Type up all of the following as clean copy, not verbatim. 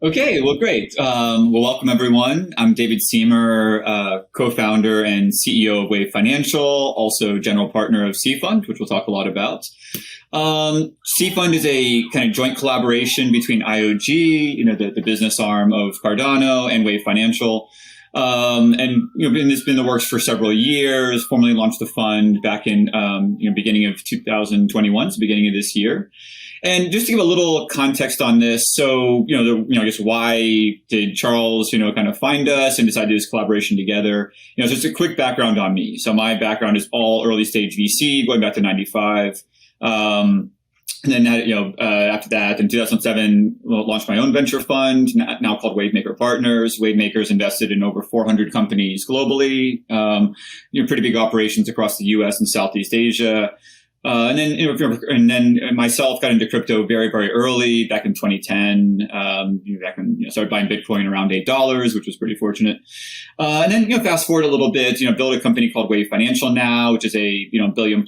Okay, well, great. Well, welcome everyone. I'm David Seymour, co-founder and CEO of Wave Financial, also general partner of cFund, which we'll talk a lot about. cFund is a kind of joint collaboration between IOG, the business arm of Cardano, and Wave Financial. It's been in the works for several years. Formally launched the fund back in beginning of 2021, so beginning of this year. And just to give a little context on this, so I guess why did Charles kind of find us and decide to do this collaboration together? So just a quick background on me. So my background is all early stage VC, going back to '95. And then, after that, in 2007, launched my own venture fund, now called Wavemaker Partners. Wavemakers invested in over 400 companies globally, pretty big operations across the U.S. and Southeast Asia. And then myself got into crypto very, very early, back in 2010. Back when started buying Bitcoin around $8, which was pretty fortunate. And then fast forward a little bit, built a company called Wave Financial now, which is a $1 billion+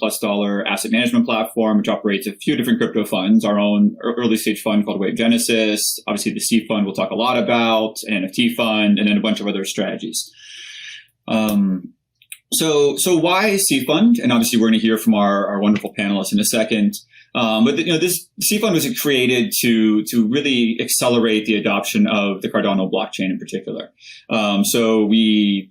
asset management platform, which operates a few different crypto funds. Our own early stage fund called Wave Genesis, obviously the cFund we'll talk a lot about, an NFT fund, and then a bunch of other strategies. So why cFund? And obviously we're going to hear from our wonderful panelists in a second. But this cFund was created to really accelerate the adoption of the Cardano blockchain in particular. So we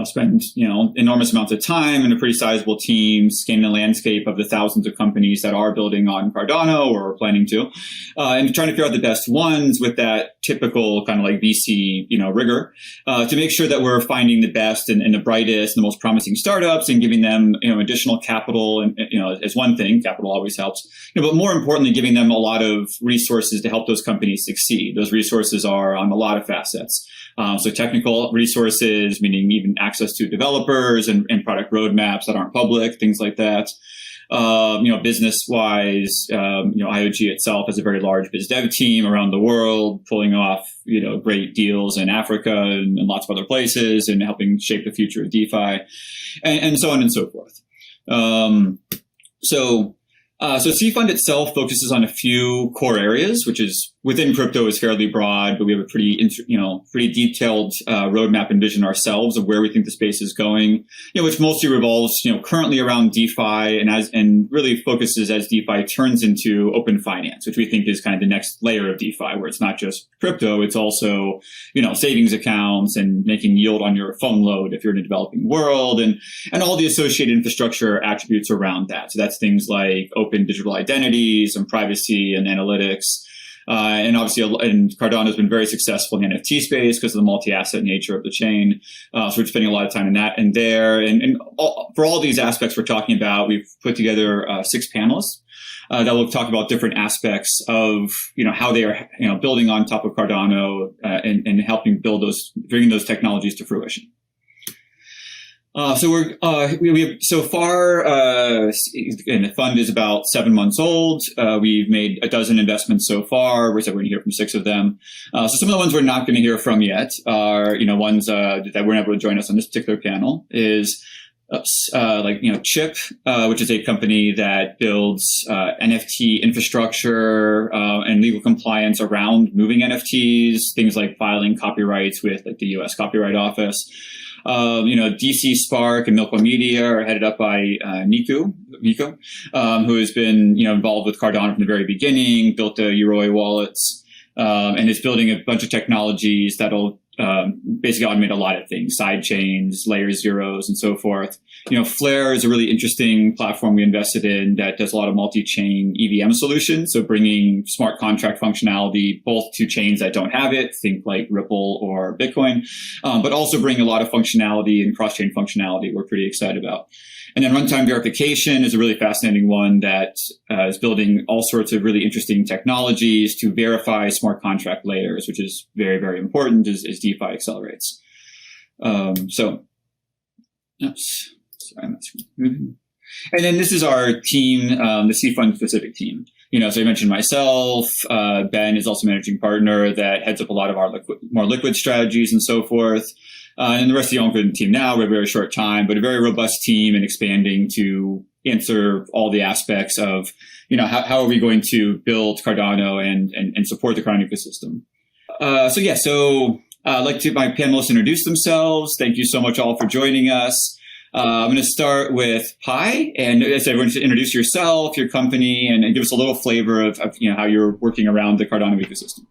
spend enormous amounts of time and a pretty sizable team scanning the landscape of the thousands of companies that are building on Cardano or are planning to, and trying to figure out the best ones with that typical kind of like VC rigor, to make sure that we're finding the best and the brightest and the most promising startups and giving them additional capital. And as one thing, capital always helps. But more importantly, giving them a lot of resources to help those companies succeed. Those resources are on a lot of facets. So technical resources, meaning even access to developers and product roadmaps that aren't public, things like that. Business-wise, IOG itself has a very large biz dev team around the world, pulling off, great deals in Africa and lots of other places and helping shape the future of DeFi and so on and so forth. So cFund itself focuses on a few core areas, which is within crypto is fairly broad, but we have a pretty detailed roadmap and vision ourselves of where we think the space is going, which mostly revolves, currently around DeFi and really focuses as DeFi turns into open finance, which we think is kind of the next layer of DeFi, where it's not just crypto, it's also, savings accounts and making yield on your phone load if you're in a developing world and all the associated infrastructure attributes around that. So that's things like open digital identities and privacy and analytics. And obviously, and Cardano has been very successful in the NFT space because of the multi-asset nature of the chain. So we're spending a lot of time in that and there. And for all these aspects we're talking about, we've put together 6 panelists that will talk about different aspects of how they are building on top of Cardano and helping bringing those technologies to fruition. So we have so far, and the fund is about 7 months old. We've made a dozen investments so far. We're going to hear from 6 of them. So some of the ones we're not going to hear from yet are, ones, that weren't able to join us on this particular panel is, Chip, which is a company that builds, NFT infrastructure, and legal compliance around moving NFTs, things like filing copyrights with the U.S. Copyright Office. DC Spark and Milko Media are headed up by Nico, who has been involved with Cardano from the very beginning, built the Yoroi wallets, and is building a bunch of technologies that'll basically automate a lot of things, side chains, layer zeros, and so forth. Flare is a really interesting platform we invested in that does a lot of multi-chain EVM solutions. So bringing smart contract functionality both to chains that don't have it, think like Ripple or Bitcoin, but also bring a lot of functionality and cross-chain functionality we're pretty excited about. And then runtime verification is a really fascinating one that is building all sorts of really interesting technologies to verify smart contract layers, which is very, very important as DeFi accelerates. Sorry, I'm not moving. And then this is our team, the cFund specific team. So I mentioned myself. Ben is also managing partner that heads up a lot of our more liquid strategies and so forth. And the rest of the Onkwood team now, we have a very short time, but a very robust team and expanding to answer all the aspects of, how are we going to build Cardano and support the Cardano ecosystem. I'd like to my panelists introduce themselves. Thank you so much all for joining us. I'm going to start with Pi, and as everyone should introduce yourself, your company, and give us a little flavor of how you're working around the Cardano ecosystem.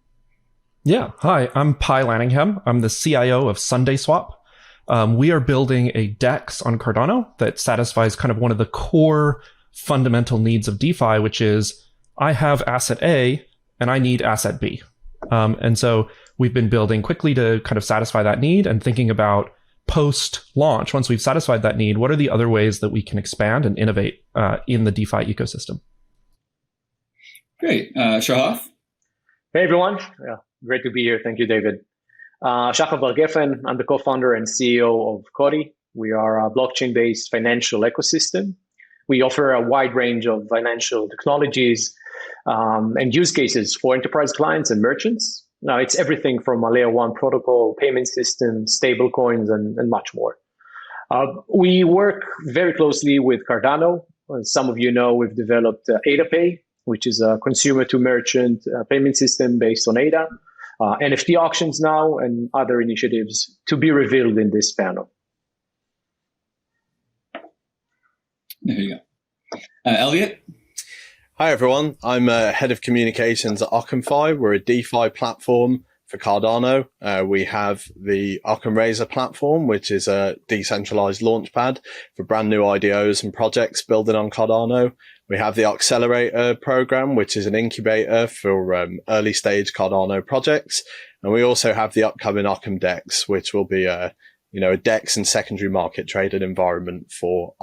Yeah. Hi, I'm Pi Lanningham. I'm the CIO of SundaySwap. We are building a DEX on Cardano that satisfies kind of one of the core fundamental needs of DeFi, which is I have asset A and I need asset B. And so we've been building quickly to kind of satisfy that need and thinking about post-launch, once we've satisfied that need, what are the other ways that we can expand and innovate in the DeFi ecosystem? Great. Shahaf? Hey, everyone. Yeah, great to be here. Thank you, David. Shahaf Bar-Geffen. I'm the co-founder and CEO of Codi. We are a blockchain-based financial ecosystem. We offer a wide range of financial technologies and use cases for enterprise clients and merchants. Now, it's everything from a layer one protocol, payment system, stable coins, and much more. We work very closely with Cardano. As some of you know, we've developed AdaPay, which is a consumer to merchant payment system based on ADA, NFT auctions now, and other initiatives to be revealed in this panel. There you go. Elliot? Hi, everyone. I'm head of communications at OccamFi. We're a DeFi platform for Cardano. We have the Occam Razor platform, which is a decentralized launchpad for brand new IDOs and projects building on Cardano. We have the Accelerator program, which is an incubator for early stage Cardano projects. And we also have the upcoming Occam DEX, which will be a DEX and secondary market traded environment for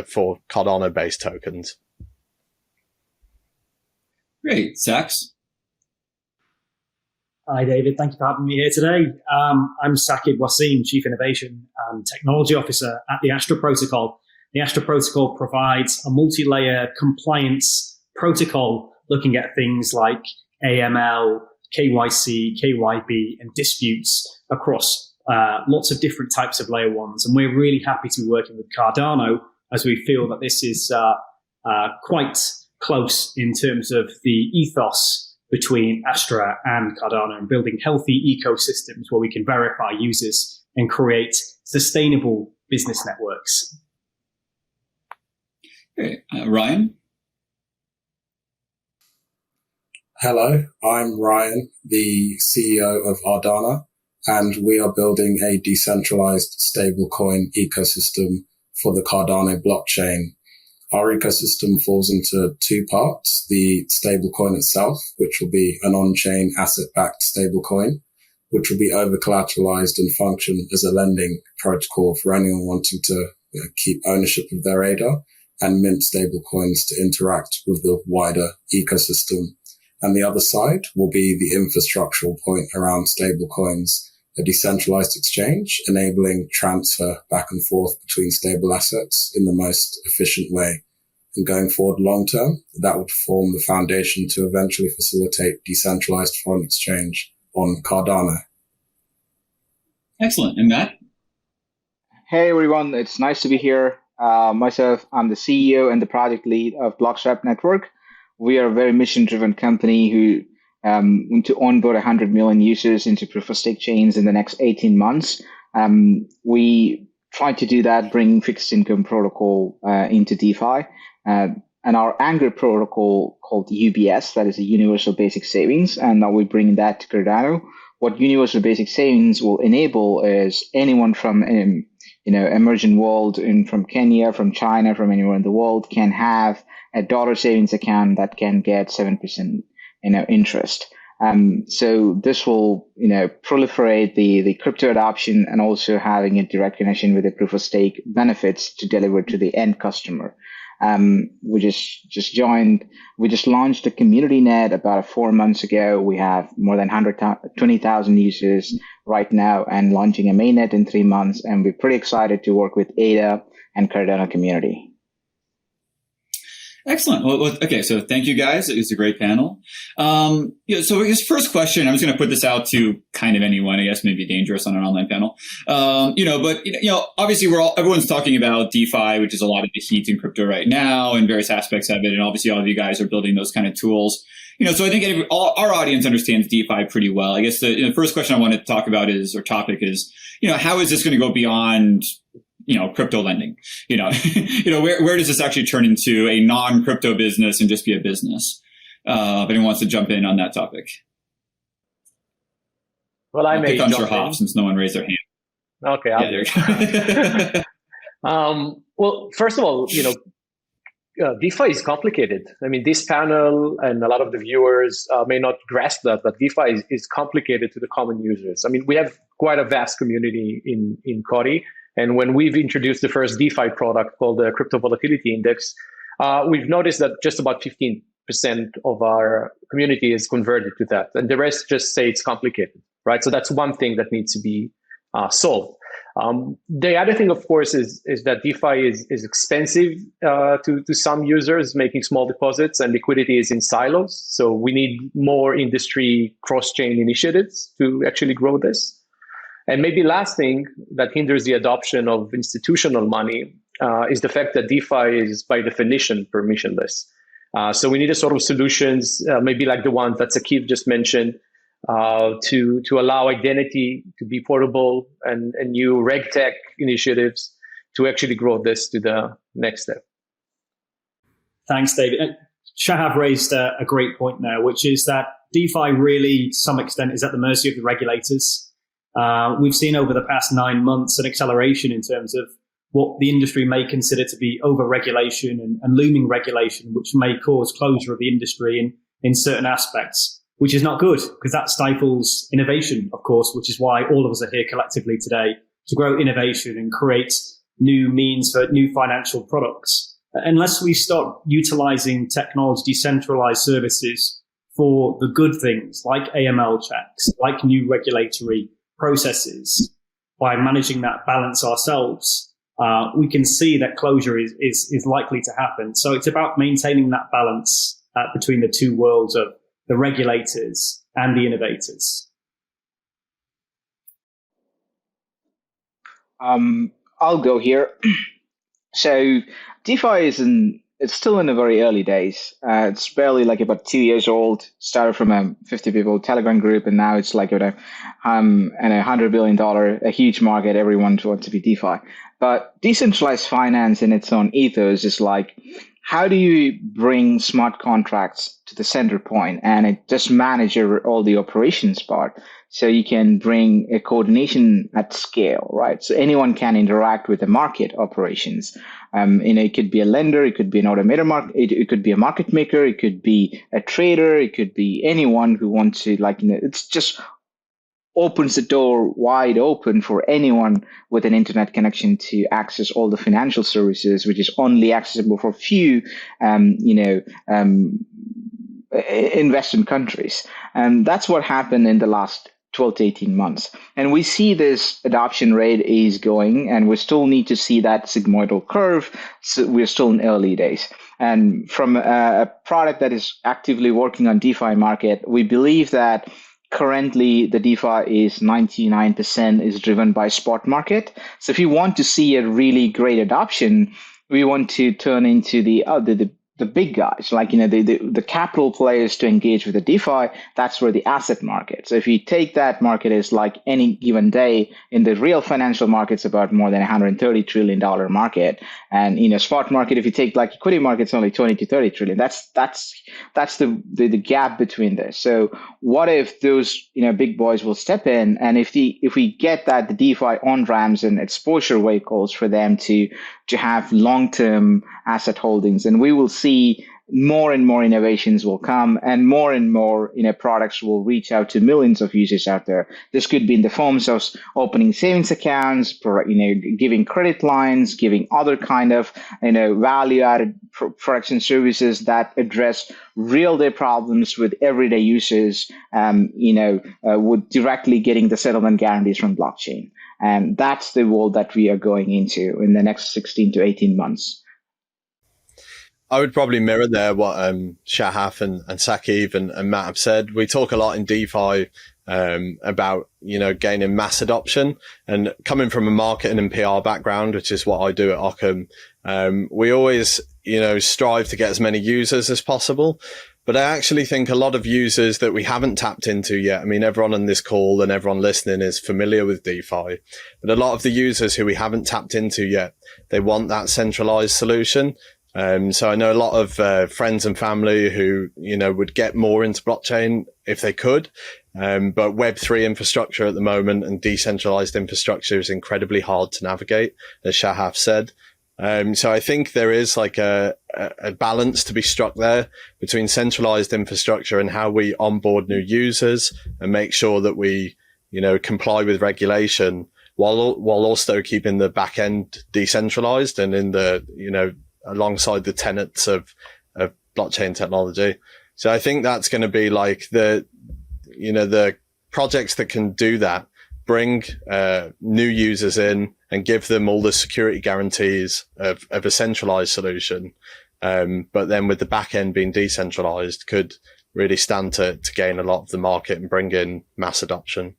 for Cardano based tokens. Great. Sax? Hi, David. Thank you for having me here today. I'm Sakib Wasim, Chief Innovation and Technology Officer at the Astra Protocol. The Astra Protocol provides a multi-layer compliance protocol looking at things like AML, KYC, KYB, and disputes across lots of different types of layer ones. And we're really happy to be working with Cardano as we feel that this is quite close in terms of the ethos between Astra and Cardano and building healthy ecosystems where we can verify users and create sustainable business networks. Great. Ryan? Hello, I'm Ryan, the CEO of Ardana, and we are building a decentralized stablecoin ecosystem for the Cardano blockchain. Our ecosystem falls into two parts: the stablecoin itself, which will be an on-chain asset-backed stablecoin, which will be over-collateralized and function as a lending protocol for anyone wanting to keep ownership of their ADA, and mint stablecoins to interact with the wider ecosystem. And the other side will be the infrastructural point around stablecoins, a decentralized exchange enabling transfer back and forth between stable assets in the most efficient way. And going forward long term, that would form the foundation to eventually facilitate decentralized foreign exchange on Cardano. Excellent. And Matt? Hey, everyone. It's nice to be here. Myself, I'm the CEO and the project lead of Blockstrap Network. We are a very mission-driven company who want to onboard 100 million users into proof-of-stake chains in the next 18 months. We try to do that, bringing fixed income protocol into DeFi. And our Anchor protocol called UBS, that is a Universal Basic Savings, and now we're bringing that to Cardano. What Universal Basic Savings will enable is anyone from emerging world, from Kenya, from China, from anywhere in the world, can have a dollar savings account that can get 7% interest. So this will proliferate the crypto adoption and also having a direct connection with the proof of stake benefits to deliver to the end customer. We just launched a community net about 4 months ago. We have more than 120,000 users right now and launching a mainnet in 3 months. And we're pretty excited to work with ADA and Cardano community. Excellent. Well, okay. So thank you guys. It was a great panel. So I guess first question, I'm just going to put this out to kind of anyone, I guess maybe dangerous on an online panel. But obviously everyone's talking about DeFi, which is a lot of the heat in crypto right now and various aspects of it. And obviously all of you guys are building those kind of tools. So I think our audience understands DeFi pretty well. I guess the first question I want to talk about topic is, how is this going to go beyond, crypto lending? Where does this actually turn into a non-crypto business and just be a business? If anyone wants to jump in on that topic. Well, I may pick on jump Shahaf in. since no one raised their hand. Okay. There you go. Well, first of all, DeFi is complicated. I mean, this panel and a lot of the viewers may not grasp that, but DeFi is complicated to the common users. I mean, we have quite a vast community in Cody. And when we've introduced the first DeFi product called the Crypto Volatility Index, we've noticed that just about 15% of our community is converted to that. And the rest just say it's complicated, right? So that's one thing that needs to be solved. The other thing, of course, is that DeFi is expensive to some users making small deposits, and liquidity is in silos. So we need more industry cross-chain initiatives to actually grow this. And maybe last thing that hinders the adoption of institutional money is the fact that DeFi is by definition permissionless. So we need a sort of solutions, maybe like the ones that Sakib just mentioned, to allow identity to be portable and new RegTech initiatives to actually grow this to the next step. Thanks, David. Shahab raised a great point there, which is that DeFi really, to some extent, is at the mercy of the regulators. We've seen over the past 9 months an acceleration in terms of what the industry may consider to be over-regulation and looming regulation, which may cause closure of the industry in certain aspects, which is not good because that stifles innovation, of course, which is why all of us are here collectively today to grow innovation and create new means for new financial products. Unless we start utilizing technology, decentralized services for the good things like AML checks, like new regulatory processes, by managing that balance ourselves, we can see that closure is likely to happen. So it's about maintaining that balance between the two worlds of the regulators and the innovators. I'll go here. So DeFi it's still in the very early days. It's barely like about 2 years old. Started from a 50 people Telegram group, and now it's like a $100 billion, a huge market. Everyone wants to be DeFi. But decentralized finance in its own ethos is like, how do you bring smart contracts to the center point and it just manage all the operations part? So you can bring a coordination at scale, right? So anyone can interact with the market operations. It could be a lender, it could be an automator market, it could be a market maker, it could be a trader, it could be anyone who wants to it's just opens the door wide open for anyone with an internet connection to access all the financial services, which is only accessible for few, in Western countries. And that's what happened in the last 12 to 18 months. And we see this adoption rate is going, and we still need to see that sigmoidal curve. So we're still in early days. And from a product that is actively working on DeFi market, we believe that currently the DeFi is 99% is driven by spot market. So if you want to see a really great adoption, we want to turn into the big guys, like the capital players to engage with the DeFi. That's where the asset market. So if you take that market as like any given day in the real financial markets, about more than $130 trillion market, and spot market, if you take like equity markets, only 20 to 30 trillion. That's the gap between this. So what if those big boys will step in, and if we get that the DeFi on ramps and exposure vehicles for them to have long-term asset holdings, and we will see more and more innovations will come, and more products will reach out to millions of users out there. This could be in the forms of opening savings accounts, giving credit lines, giving other kind of value-added products and services that address real-day problems with everyday users. With directly getting the settlement guarantees from blockchain. And that's the world that we are going into in the next 16 to 18 months. I would probably mirror there what Shahaf and Sakib and Matt have said. We talk a lot in DeFi about gaining mass adoption, and coming from a marketing and PR background, which is what I do at Occam, we always strive to get as many users as possible. But I actually think a lot of users that we haven't tapped into yet, I mean, everyone on this call and everyone listening is familiar with DeFi, but a lot of the users who we haven't tapped into yet, they want that centralized solution. So I know a lot of friends and family who, would get more into blockchain if they could. But Web3 infrastructure at the moment and decentralized infrastructure is incredibly hard to navigate, as Shahaf said. So I think there is like a balance to be struck there between centralized infrastructure and how we onboard new users and make sure that we, comply with regulation while also keeping the back end decentralized and in the, alongside the tenets of blockchain technology. So I think that's going to be like the projects that can do that, bring new users in and give them all the security guarantees of a centralized solution. But then with the back end being decentralized could really stand to gain a lot of the market and bring in mass adoption.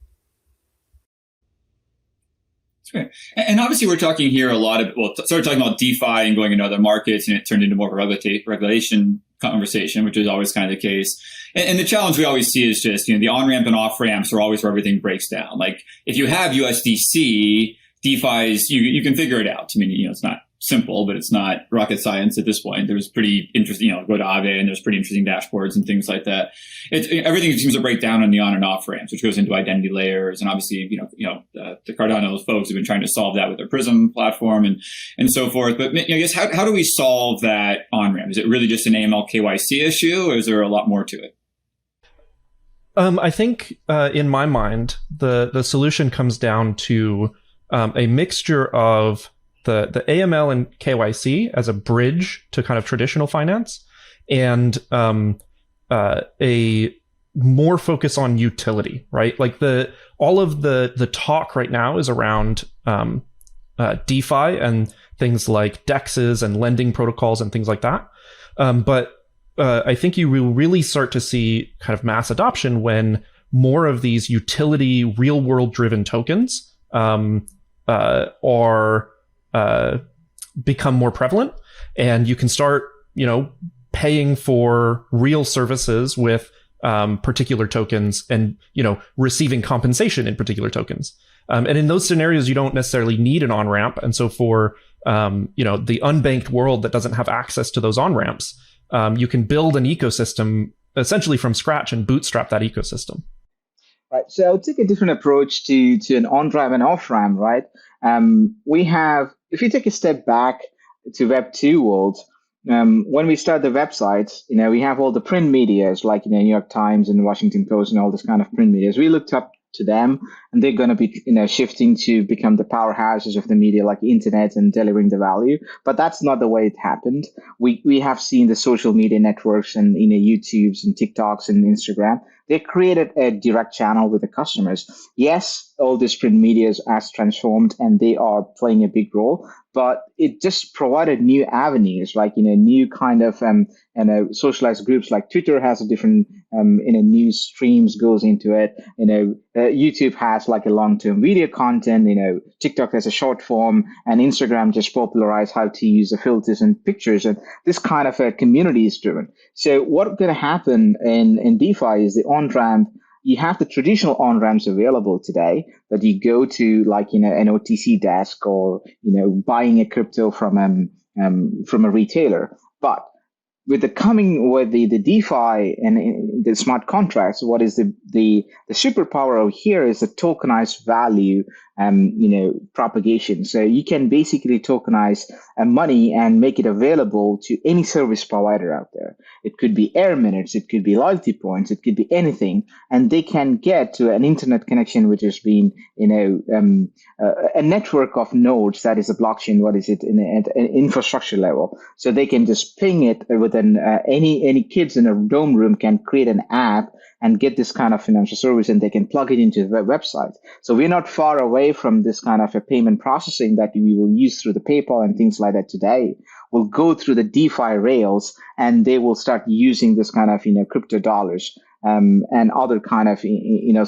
Great. And obviously we're talking here a lot of, started talking about DeFi and going into other markets, and it turned into more of a regulation conversation, which is always kind of the case. And the challenge we always see is just, the on-ramp and off-ramps are always where everything breaks down. Like if you have USDC, DeFi's, you can figure it out. I mean, it's not simple, but it's not rocket science at this point. There's pretty interesting, go to Aave and there's pretty interesting dashboards and things like that. Everything seems to break down on the on and off ramps, which goes into identity layers. And obviously, the Cardano folks have been trying to solve that with their Prism platform and so forth. But I guess how do we solve that on ramp? Is it really just an AML KYC issue, or is there a lot more to it? I think in my mind, the solution comes down to a mixture of the AML and KYC as a bridge to kind of traditional finance, and a more focus on utility, right? Like all of the talk right now is around DeFi and things like DEXs and lending protocols and things like that. But I think you will really start to see kind of mass adoption when more of these utility, real world driven tokens become more prevalent, and you can start, paying for real services with particular tokens and, receiving compensation in particular tokens. And in those scenarios, you don't necessarily need an on-ramp. And so for, the unbanked world that doesn't have access to those on-ramps, you can build an ecosystem essentially from scratch and bootstrap that ecosystem. Right. So I'll take a different approach to an on-ramp and off-ramp, right? If you take a step back to Web 2 world, when we start the websites, we have all the print medias like, New York Times and Washington Post and all this kind of print medias. We looked up to them, and they're going to be, shifting to become the powerhouses of the media like internet and delivering the value. But that's not the way it happened. We have seen the social media networks and, YouTubes and TikToks and Instagram. They created a direct channel with the customers. Yes, all this print media has transformed and they are playing a big role, but it just provided new avenues, like, new kind of socialized groups. Like Twitter has a different, news streams goes into it. YouTube has like a long-term video content. TikTok has a short form, and Instagram just popularized how to use the filters and pictures. And this kind of a community is driven. So what's going to happen in DeFi is the on-ramp. You have the traditional on-ramps available today that you go to, like, an OTC desk or, buying a crypto from a retailer. But with the DeFi and the smart contracts, what is the superpower over here is the tokenized value, propagation. So you can basically tokenize money and make it available to any service provider out there. It could be air minutes, it could be loyalty points, it could be anything, and they can get to an internet connection, which has been, a network of nodes that is a blockchain. What is it in an infrastructure level? So they can just ping it with any kids in a dorm room can create an app and get this kind of financial service, and they can plug it into the website. So we're not far away from this kind of a payment processing that we will use through the PayPal and things like that today. Will go through the DeFi rails, and they will start using this kind of, crypto dollars and other kind of,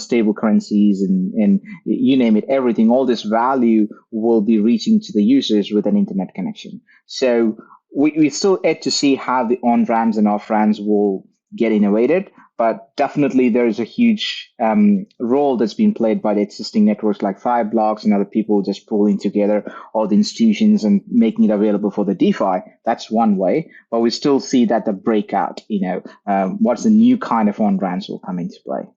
stable currencies and you name it, everything. All this value will be reaching to the users with an internet connection. So we still yet to see how the on-ramps and off-ramps will get innovated. But definitely there is a huge role that's been played by the existing networks like Fireblocks and other people just pulling together all the institutions and making it available for the DeFi. That's one way. But we still see that the breakout, what's the new kind of on-ramps will come into play.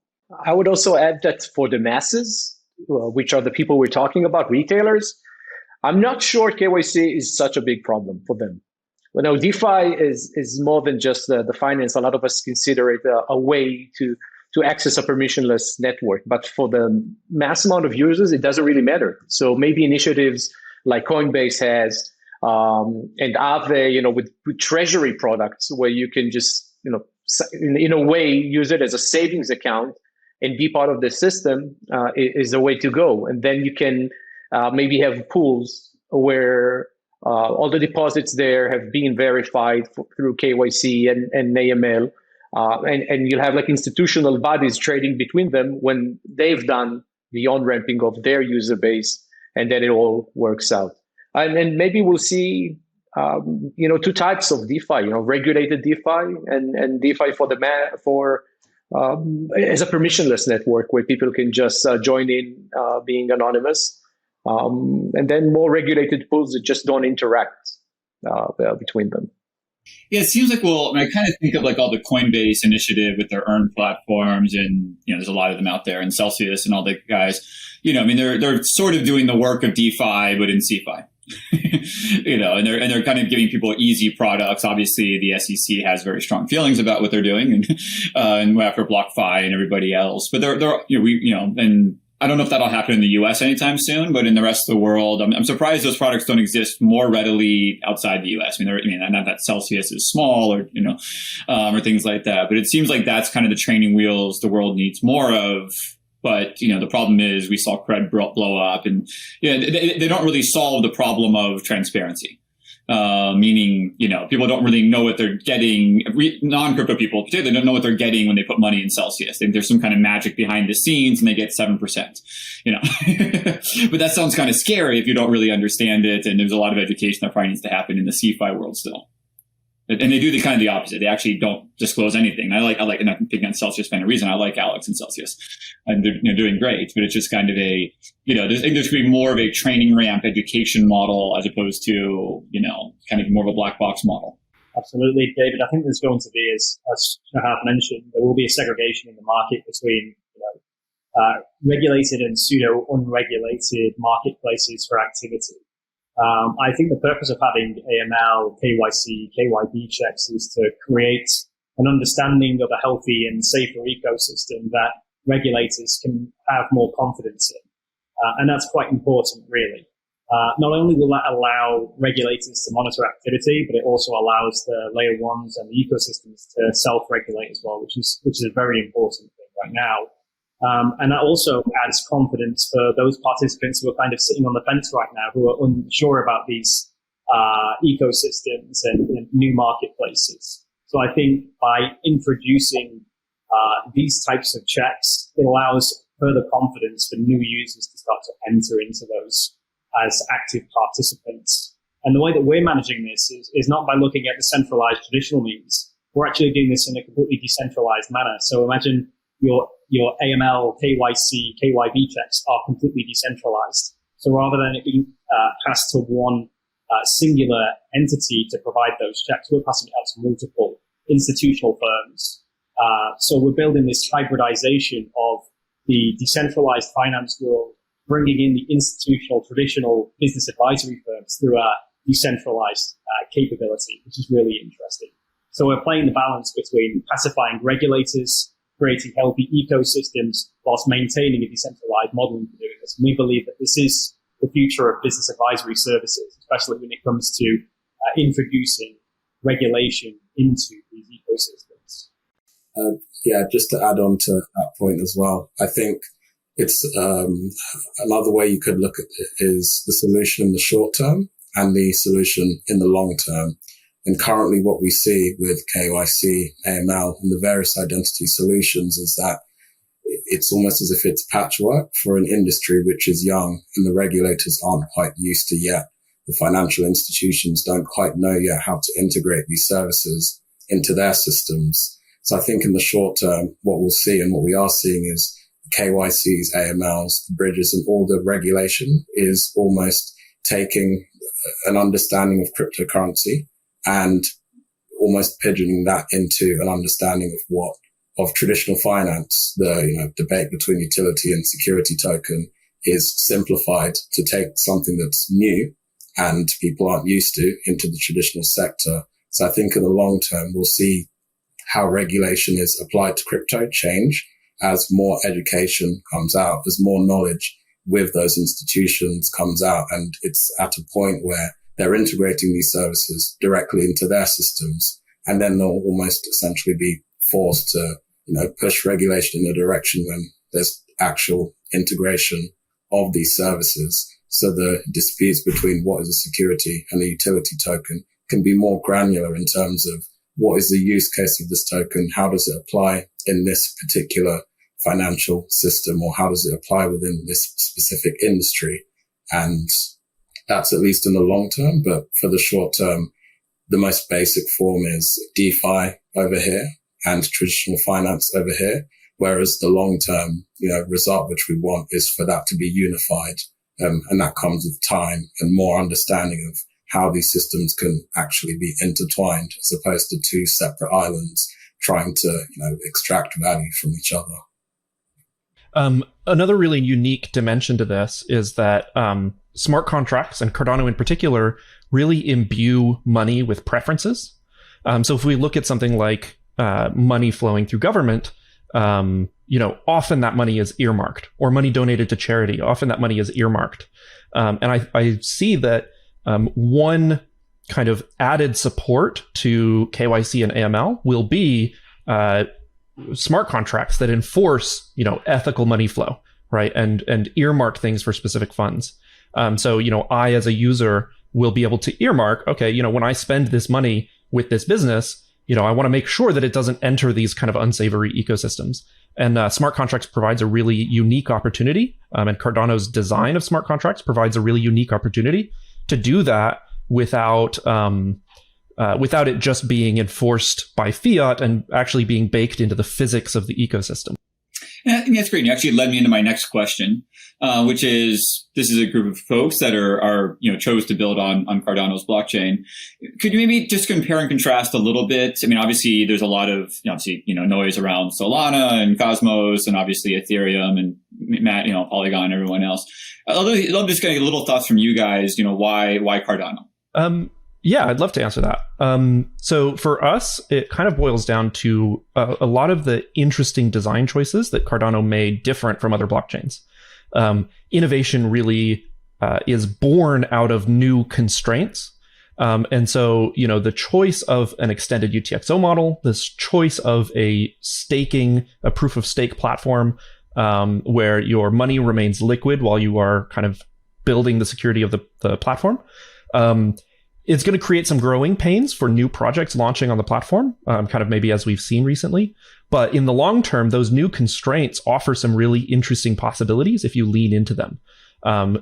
I would also add that for the masses, which are the people we're talking about, retailers, I'm not sure KYC is such a big problem for them. DeFi is more than just the finance. A lot of us consider it a way to access a permissionless network. But for the mass amount of users, it doesn't really matter. So maybe initiatives like Coinbase has and Aave, with treasury products where you can just, in a way, use it as a savings account and be part of the system is a way to go. And then you can maybe have pools where all the deposits there have been verified through KYC and AML. And you'll have like institutional bodies trading between them when they've done the on-ramping of their user base, and then it all works out. And maybe we'll see, two types of DeFi, regulated DeFi and DeFi for as a permissionless network where people can just join in being anonymous. And then more regulated pools that just don't interact between them. Yeah, it seems like, I kind of think of like all the Coinbase initiative with their earn platforms, and there's a lot of them out there, and Celsius and all the guys. They're sort of doing the work of DeFi, but in CeFi. And they're kind of giving people easy products. Obviously, the SEC has very strong feelings about what they're doing, and after BlockFi and everybody else. But and I don't know if that'll happen in the US anytime soon, but in the rest of the world, I'm surprised those products don't exist more readily outside the US. I know that Celsius is small or things like that, but it seems like that's kind of the training wheels the world needs more of. But, the problem is we saw cred blow up, and they don't really solve the problem of transparency. Meaning, people don't really know what they're getting. Non-crypto people, they don't know what they're getting when they put money in Celsius. There's some kind of magic behind the scenes and they get 7%, But that sounds kind of scary if you don't really understand it. And there's a lot of education that probably needs to happen in the CeFi world still. And they do the kind of the opposite. They actually don't disclose anything. I like, and I'm picking on Celsius for any reason. I like Alex and Celsius, and they're doing great. But it's just kind of there's going to be more of a training ramp education model as opposed to, kind of more of a black box model. Absolutely, David. I think there's going to be, as Shahab mentioned, there will be a segregation in the market between, regulated and pseudo unregulated marketplaces for activity. I think the purpose of having AML, KYC, KYB checks is to create an understanding of a healthy and safer ecosystem that regulators can have more confidence in. And that's quite important, really. Not only will that allow regulators to monitor activity, but it also allows the layer ones and the ecosystems to self-regulate as well, which is a very important thing right now. And that also adds confidence for those participants who are kind of sitting on the fence right now, who are unsure about these ecosystems and new marketplaces. So I think by introducing these types of checks, it allows further confidence for new users to start to enter into those as active participants. And the way that we're managing this is not by looking at the centralized traditional means. We're actually doing this in a completely decentralized manner. So imagine your AML, KYC, KYB checks are completely decentralized. So rather than it being passed to one singular entity to provide those checks, we're passing it out to multiple institutional firms. So we're building this hybridization of the decentralized finance world, bringing in the institutional, traditional business advisory firms through a decentralized capability, which is really interesting. So we're playing the balance between pacifying regulators, creating healthy ecosystems, whilst maintaining a decentralized model for doing this. And we believe that this is the future of business advisory services, especially when it comes to introducing regulation into these ecosystems. Just to add on to that point as well, I think it's another way you could look at it is the solution in the short term and the solution in the long term. And currently what we see with KYC, AML, and the various identity solutions is that it's almost as if it's patchwork for an industry which is young and the regulators aren't quite used to yet. The financial institutions don't quite know yet how to integrate these services into their systems. So I think in the short term, what we'll see and what we are seeing is KYCs, AMLs, the bridges, and all the regulation is almost taking an understanding of cryptocurrency and almost pigeoning that into an understanding of traditional finance. The debate between utility and security token is simplified to take something that's new and people aren't used to into the traditional sector. So I think in the long term, we'll see how regulation is applied to crypto change as more education comes out, as more knowledge with those institutions comes out. And it's at a point where they're integrating these services directly into their systems. And then they'll almost essentially be forced to, push regulation in a direction when there's actual integration of these services. So the disputes between what is a security and a utility token can be more granular in terms of what is the use case of this token? How does it apply in this particular financial system, or how does it apply within this specific industry? And that's at least in the long term. But for the short term, the most basic form is DeFi over here and traditional finance over here. Whereas the long term, result which we want is for that to be unified. And that comes with time and more understanding of how these systems can actually be intertwined as opposed to two separate islands trying to, extract value from each other. Another really unique dimension to this is that smart contracts, and Cardano in particular, really imbue money with preferences. So if we look at something like money flowing through government, often that money is earmarked, or money donated to charity. Often that money is earmarked. And I see that one kind of added support to KYC and AML will be smart contracts that enforce, ethical money flow, right? And earmark things for specific funds. So, I as a user will be able to earmark, okay, when I spend this money with this business, I want to make sure that it doesn't enter these kind of unsavory ecosystems. And smart contracts provides a really unique opportunity. And Cardano's design of smart contracts provides a really unique opportunity to do that without it just being enforced by fiat and actually being baked into the physics of the ecosystem. And I think that's great. You actually led me into my next question, which is, this is a group of folks that are chose to build on Cardano's blockchain. Could you maybe just compare and contrast a little bit? I mean, obviously there's a lot of, noise around Solana and Cosmos and obviously Ethereum and Polygon, everyone else. I'd love just getting a little thoughts from you guys, why Cardano? Yeah, I'd love to answer that. So for us, it kind of boils down to a lot of the interesting design choices that Cardano made different from other blockchains. Innovation really is born out of new constraints. And so, the choice of an extended UTXO model, this choice of a proof of stake platform, where your money remains liquid while you are kind of building the security of the platform, it's going to create some growing pains for new projects launching on the platform, kind of maybe as we've seen recently. But in the long term, those new constraints offer some really interesting possibilities if you lean into them.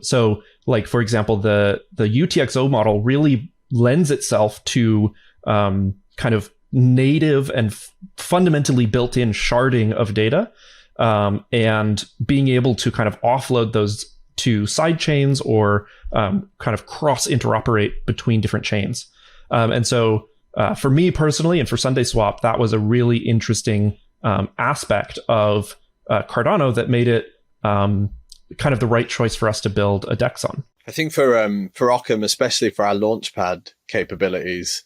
So like, for example, the UTXO model really lends itself to kind of native and fundamentally built-in sharding of data, and being able to kind of offload those to side chains or kind of cross interoperate between different chains. And so for me personally and for SundaySwap, that was a really interesting aspect of Cardano that made it kind of the right choice for us to build a DEX on. I think for Occam, especially for our Launchpad capabilities,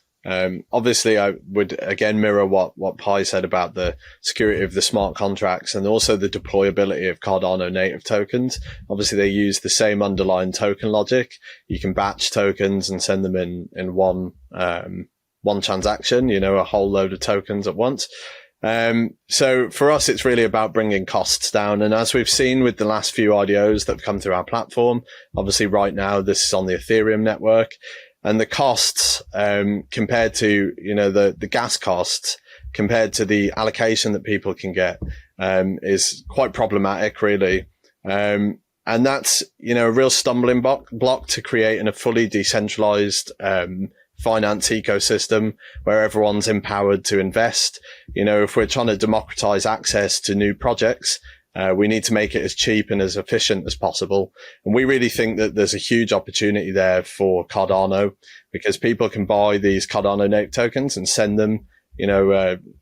obviously I would again mirror what Pi said about the security of the smart contracts and also the deployability of Cardano native tokens. Obviously they use the same underlying token logic. You can batch tokens and send them in one transaction, a whole load of tokens at once. So for us, it's really about bringing costs down. And as we've seen with the last few IDOs that have come through our platform, obviously right now this is on the Ethereum network. And the costs, compared to, the gas costs, compared to the allocation that people can get, is quite problematic, really. And that's, a real stumbling block to creating a fully decentralized, finance ecosystem where everyone's empowered to invest. If we're trying to democratize access to new projects, we need to make it as cheap and as efficient as possible. And we really think that there's a huge opportunity there for Cardano, because people can buy these Cardano native tokens and send them,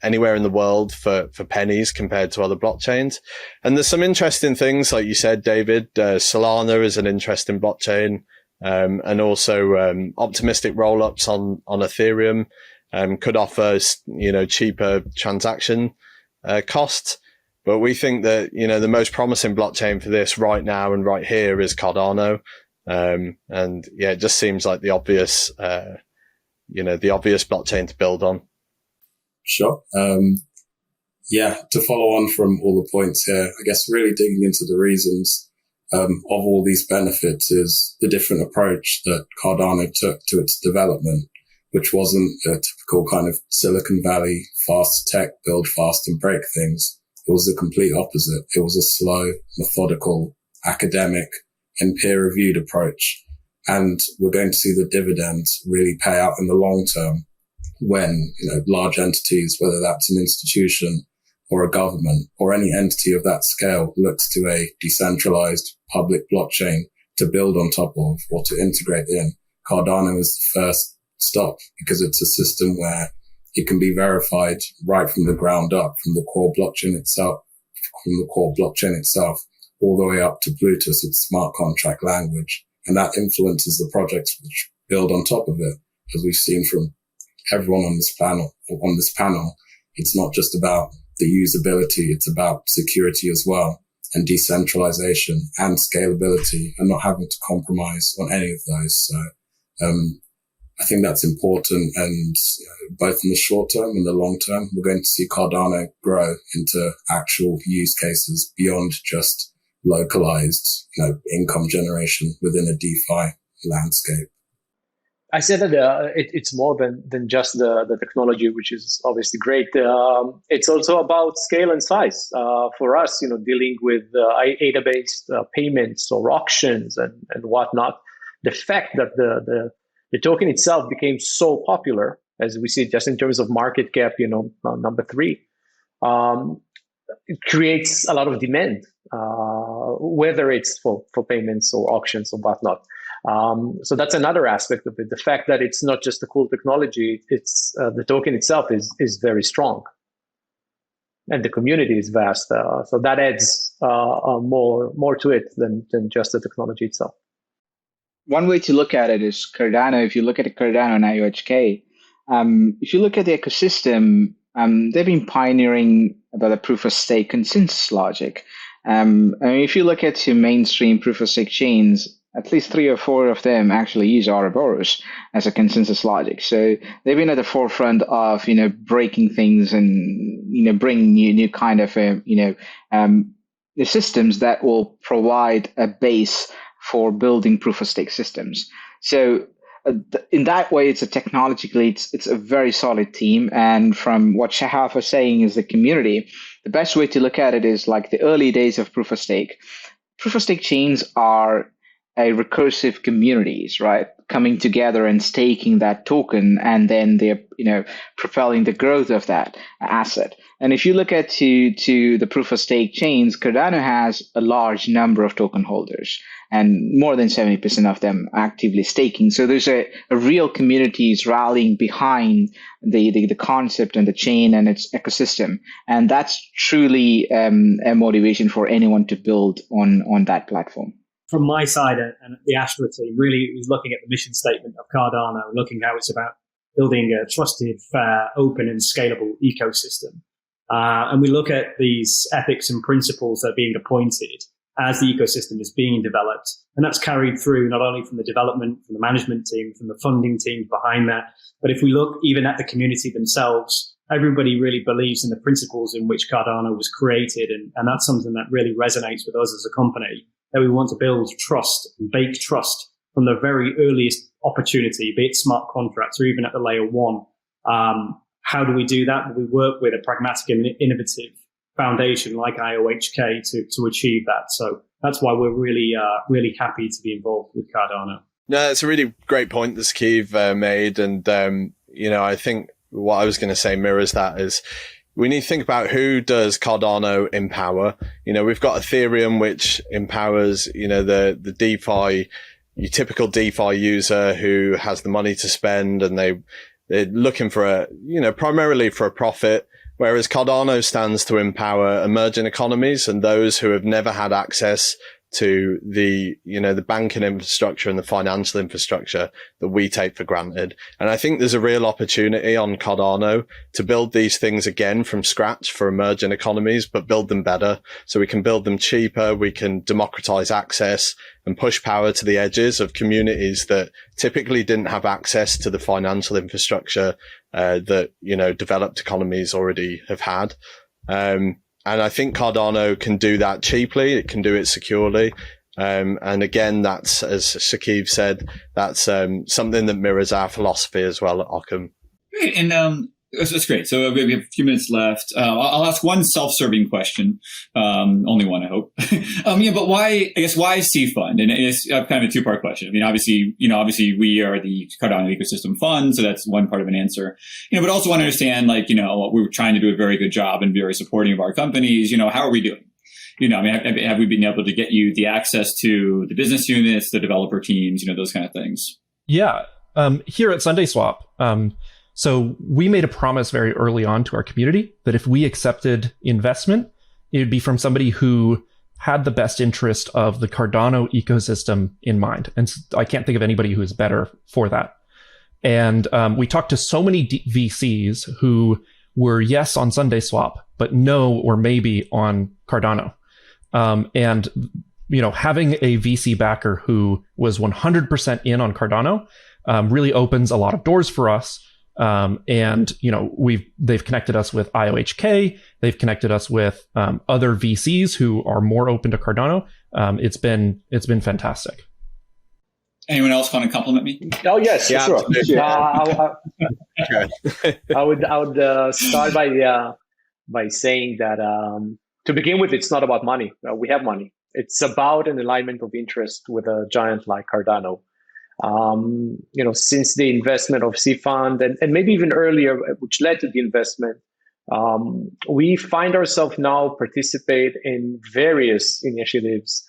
anywhere in the world for pennies compared to other blockchains. And there's some interesting things, like you said, David. Solana is an interesting blockchain, and also optimistic rollups on Ethereum could offer, cheaper transaction costs. But we think that, the most promising blockchain for this right now and right here is Cardano. And yeah, it just seems like the obvious blockchain to build on. Sure. To follow on from all the points here, I guess really digging into the reasons of all these benefits is the different approach that Cardano took to its development, which wasn't a typical kind of Silicon Valley fast tech, build fast and break things. It was the complete opposite. It was a slow, methodical, academic and peer-reviewed approach. And we're going to see the dividends really pay out in the long term when, large entities, whether that's an institution or a government or any entity of that scale, looks to a decentralized public blockchain to build on top of or to integrate in. Cardano is the first stop because it's a system where it can be verified right from the ground up, from the core blockchain itself, all the way up to Bluetooth, its smart contract language. And that influences the projects which build on top of it. As we've seen from everyone on this panel, it's not just about the usability, it's about security as well, and decentralization and scalability, and not having to compromise on any of those. So I think that's important, and both in the short term and the long term, we're going to see Cardano grow into actual use cases beyond just localized, income generation within a DeFi landscape. I said that it's more than just the technology, which is obviously great. It's also about scale and size. For us, dealing with ADA-based payments or auctions and whatnot, the fact that the token itself became so popular, as we see just in terms of market cap, number 3, it creates a lot of demand, whether it's for payments or auctions or whatnot. So that's another aspect of it. The fact that it's not just a cool technology, it's the token itself is very strong, and the community is vast. So that adds more to it than just the technology itself. One way to look at it is Cardano. If you look at Cardano and IOHK, if you look at the ecosystem, they've been pioneering about a proof of stake consensus logic. If you look at the mainstream proof of stake chains, at least 3 or 4 of them actually use Ouroboros as a consensus logic. So they've been at the forefront of, breaking things and, bringing new kind of, the systems that will provide a base for building proof of stake systems. So in that way, it's it's a very solid team. And from what Shahaf was saying is the community, the best way to look at it is like the early days of proof of stake. Proof of stake chains are a recursive communities, right? Coming together and staking that token, and then they're, propelling the growth of that asset. And if you look at to the proof of stake chains, Cardano has a large number of token holders, and more than 70% of them actively staking. So there's a real communities rallying behind the concept and the chain and its ecosystem. And that's truly a motivation for anyone to build on that platform. From my side and the Astra team, really was looking at the mission statement of Cardano, looking how it's about building a trusted, fair, open and scalable ecosystem. And we look at these ethics and principles that are being appointed as the ecosystem is being developed. And that's carried through not only from the development, from the management team, from the funding teams behind that, but if we look even at the community themselves, everybody really believes in the principles in which Cardano was created. And that's something that really resonates with us as a company, that we want to build trust and bake trust from the very earliest opportunity, be it smart contracts or even at the layer 1. How do we do that? We work with a pragmatic and innovative foundation like IOHK to achieve that. So that's why we're really happy to be involved with Cardano. No, it's a really great point that Sakeev made. And, I think what I was going to say mirrors that is we need to think about who does Cardano empower. We've got Ethereum, which empowers, the DeFi, your typical DeFi user who has the money to spend and they're looking for primarily for a profit. Whereas Cardano stands to empower emerging economies and those who have never had access to the banking infrastructure and the financial infrastructure that we take for granted. And I think there's a real opportunity on Cardano to build these things again from scratch for emerging economies, but build them better. So we can build them cheaper. We can democratize access and push power to the edges of communities that typically didn't have access to the financial infrastructure, that, developed economies already have had. And I think Cardano can do that cheaply. It can do it securely. And again, that's, as Sakeev said, that's something that mirrors our philosophy as well at Occam. Great. And that's great. So we have a few minutes left. I'll ask one self-serving question. Only one, I hope. But why cFund? And it's kind of a two-part question. I mean, obviously we are the Cardano ecosystem fund. So that's one part of an answer, but also want to understand, we're trying to do a very good job and be very supporting of our companies. How are we doing? Have we been able to get you the access to the business units, the developer teams, those kind of things? Yeah. Here at Sunday Swap, so we made a promise very early on to our community that if we accepted investment, it would be from somebody who had the best interest of the Cardano ecosystem in mind. And I can't think of anybody who is better for that. And we talked to so many VCs who were yes on Sunday Swap, but no or maybe on Cardano. And having a VC backer who was 100% in on Cardano really opens a lot of doors for us. They've connected us with IOHK. They've connected us with other VCs who are more open to Cardano. It's been fantastic. Anyone else want to compliment me? Oh yes, yeah, sure. I would start by saying that to begin with, it's not about money. We have money. It's about an alignment of interest with a giant like Cardano. Since the investment of cFund and maybe even earlier, which led to the investment, we find ourselves now participate in various initiatives.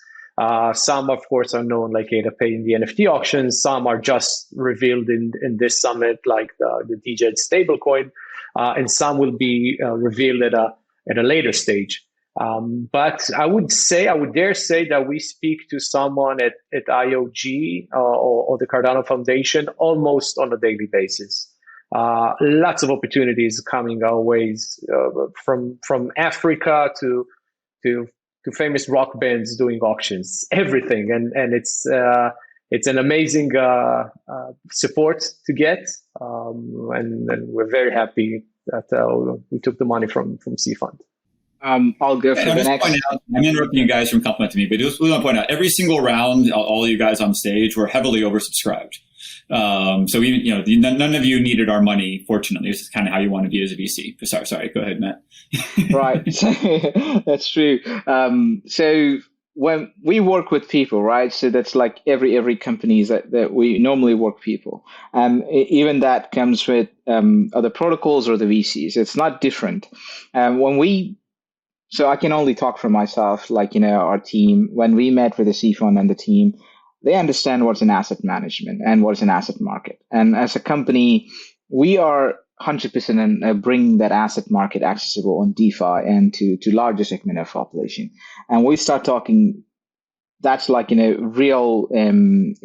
Some, of course, are known like AdaPay in the NFT auctions. Some are just revealed in this summit, like the DJed stablecoin, and some will be revealed at a later stage. But I would dare say that we speak to someone at IOG or the Cardano Foundation almost on a daily basis. Lots of opportunities coming our ways, from Africa to famous rock bands doing auctions, everything, and it's an amazing support to get, and we're very happy that we took the money from cFund. I'll go for the next. I'm interrupting you guys from complimenting me, but just want to point out every single round, all you guys on stage were heavily oversubscribed. So none of you needed our money. Fortunately, this is kind of how you want to be as a VC. Sorry. Go ahead, Matt. Right, that's true. So when we work with people, right? So that's like every company that we normally work with people. Even that comes with other protocols or the VCs. It's not different. So I can only talk for myself, our team, when we met with the cFund and the team, they understand what's an asset management and what's an asset market. And as a company, we are 100% in bringing that asset market accessible on DeFi and to larger segment of population. And we start talking, that's real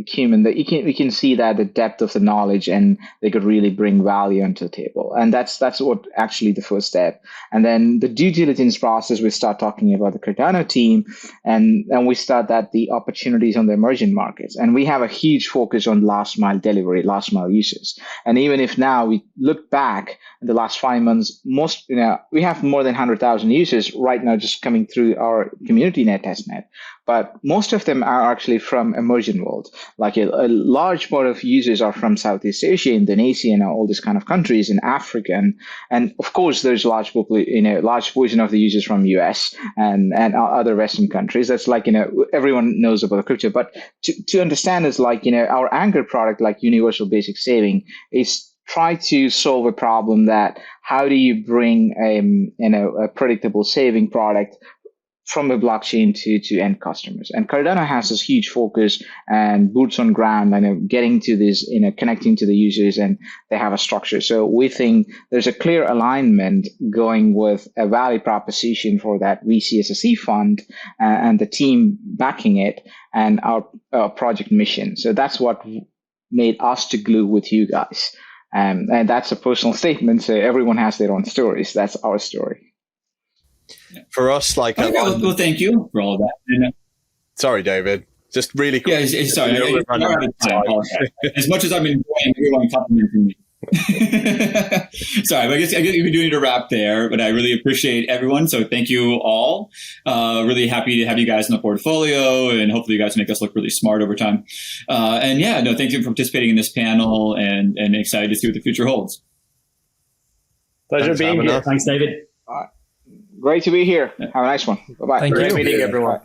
human, that we can see that the depth of the knowledge and they could really bring value onto the table. And that's what actually the first step. And then the due diligence process, we start talking about the Cardano team and we start the opportunities on the emerging markets. And we have a huge focus on last mile delivery, last mile users. And even if now we look back in the last 5 months, we have more than 100,000 users right now just coming through our community net testnet. But most most of them are actually from emerging world. Like a large part of users are from Southeast Asia, Indonesia, and all these kind of countries in Africa, and of course there's large portion of the users from US and other Western countries. That's like everyone knows about crypto, but to understand is like our anchor product, like Universal Basic Saving, is try to solve a problem that how do you bring a predictable saving product from a blockchain to end customers. And Cardano has this huge focus and boots on ground, getting to this, connecting to the users, and they have a structure. So we think there's a clear alignment going with a value proposition for that we see as a cFund and the team backing it and our project mission. So that's what made us to glue with you guys. And that's a personal statement. So everyone has their own stories. That's our story. For us, like, well, thank you for all of that. And, sorry, David. Just really quick. Yeah, sorry. As much as I'm enjoying everyone complimenting me. Sorry, but I guess we do need to wrap there, but I really appreciate everyone. So thank you all. Really happy to have you guys in the portfolio, and hopefully you guys make us look really smart over time. And yeah, no, thank you for participating in this panel, and excited to see what the future holds. Pleasure being here. Thanks, David. Great to be here. Have a nice one. Bye-bye. Thank Great you. meeting everyone.